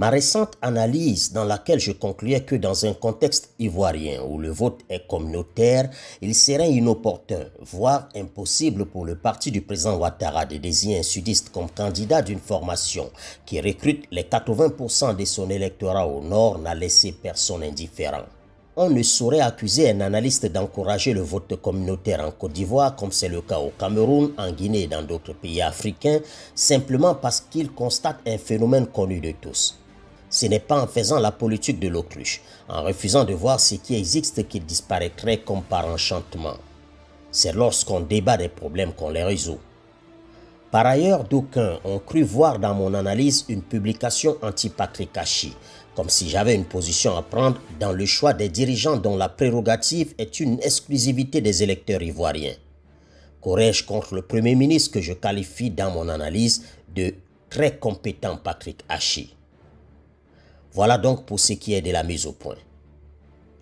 Ma récente analyse dans laquelle je concluais que dans un contexte ivoirien où le vote est communautaire, il serait inopportun, voire impossible pour le parti du président Ouattara de désigner un sudiste comme candidat d'une formation qui recrute les 80% de son électorat au nord n'a laissé personne indifférent. On ne saurait accuser un analyste d'encourager le vote communautaire en Côte d'Ivoire, comme c'est le cas au Cameroun, en Guinée et dans d'autres pays africains, simplement parce qu'il constate un phénomène connu de tous. Ce n'est pas en faisant la politique de l'autruche, en refusant de voir ce qui existe qu'il disparaîtrait comme par enchantement. C'est lorsqu'on débat des problèmes qu'on les résout. Par ailleurs, d'aucuns ont cru voir dans mon analyse une publication anti-Patrick Achi, comme si j'avais une position à prendre dans le choix des dirigeants dont la prérogative est une exclusivité des électeurs ivoiriens. Qu'aurais-je contre le Premier ministre que je qualifie dans mon analyse de très compétent Patrick Achi? Voilà donc pour ce qui est de la mise au point.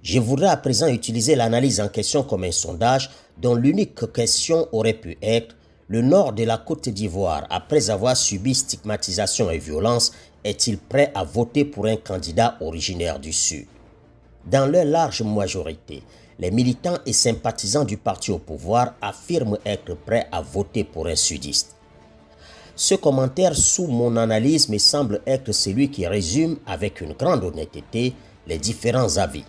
Je voudrais à présent utiliser l'analyse en question comme un sondage dont l'unique question aurait pu être: le nord de la Côte d'Ivoire, après avoir subi stigmatisation et violence, est-il prêt à voter pour un candidat originaire du Sud? Dans leur large majorité, les militants et sympathisants du parti au pouvoir affirment être prêts à voter pour un sudiste. Ce commentaire sous mon analyse me semble être celui qui résume avec une grande honnêteté les différents avis.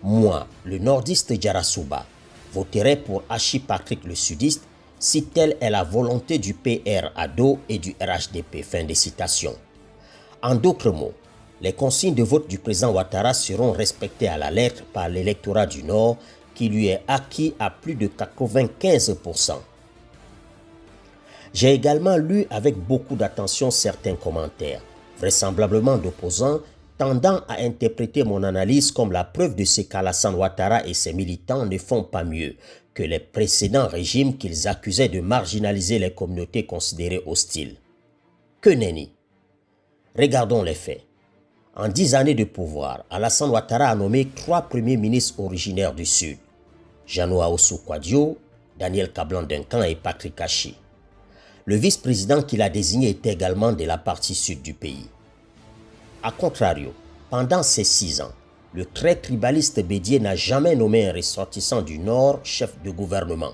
Moi, le nordiste Djarasouba, voterai pour Achi Patrick le sudiste si telle est la volonté du PR ADO et du RHDP. Fin de citation. En d'autres mots, les consignes de vote du président Ouattara seront respectées à la lettre par l'électorat du Nord qui lui est acquis à plus de 95%. J'ai également lu avec beaucoup d'attention certains commentaires, vraisemblablement d'opposants, tendant à interpréter mon analyse comme la preuve de ce qu'Alassane Ouattara et ses militants ne font pas mieux que les précédents régimes qu'ils accusaient de marginaliser les communautés considérées hostiles. Que nenni! Regardons les faits. En 10 années de pouvoir, Alassane Ouattara a nommé 3 premiers ministres originaires du Sud: Jeannot Ahoussou Kouadio, Daniel Kablan-Duncan et Patrick Achi. Le vice-président qu'il a désigné est également de la partie sud du pays. A contrario, pendant ces 6 ans, le très tribaliste Bédié n'a jamais nommé un ressortissant du Nord chef de gouvernement.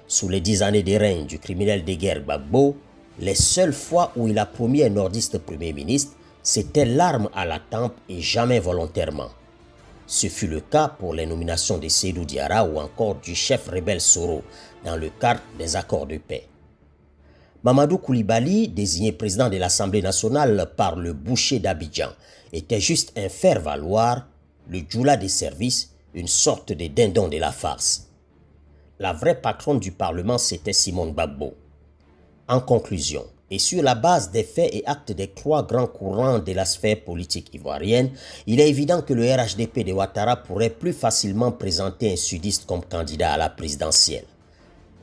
Sous les 10 années de règne du criminel de guerre Gbagbo, les seules fois où il a promis un nordiste premier ministre, c'était l'arme à la tempe et jamais volontairement. Ce fut le cas pour les nominations de Seydou Diarra ou encore du chef rebelle Soro dans le cadre des accords de paix. Mamadou Koulibaly, désigné président de l'Assemblée nationale par le boucher d'Abidjan, était juste un faire-valoir, le djoula des services, une sorte de dindon de la farce. La vraie patronne du Parlement, c'était Simone Gbagbo. En conclusion, et sur la base des faits et actes des 3 grands courants de la sphère politique ivoirienne, il est évident que le RHDP de Ouattara pourrait plus facilement présenter un sudiste comme candidat à la présidentielle.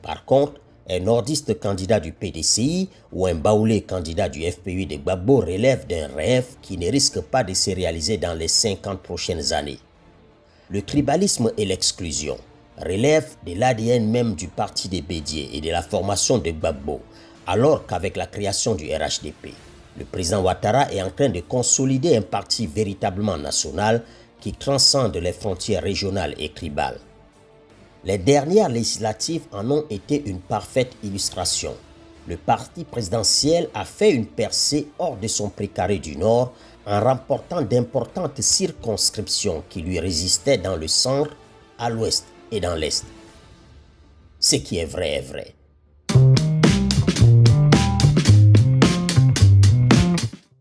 Par contre, un nordiste candidat du PDCI ou un baoulé candidat du FPI de Gbagbo relève d'un rêve qui ne risque pas de se réaliser dans les 50 prochaines années. Le tribalisme et l'exclusion relèvent de l'ADN même du parti de Bédié et de la formation de Gbagbo, alors qu'avec la création du RHDP, le président Ouattara est en train de consolider un parti véritablement national qui transcende les frontières régionales et tribales. Les dernières législatives en ont été une parfaite illustration. Le parti présidentiel a fait une percée hors de son précaré du Nord en remportant d'importantes circonscriptions qui lui résistaient dans le centre, à l'ouest et dans l'est. Ce qui est vrai est vrai.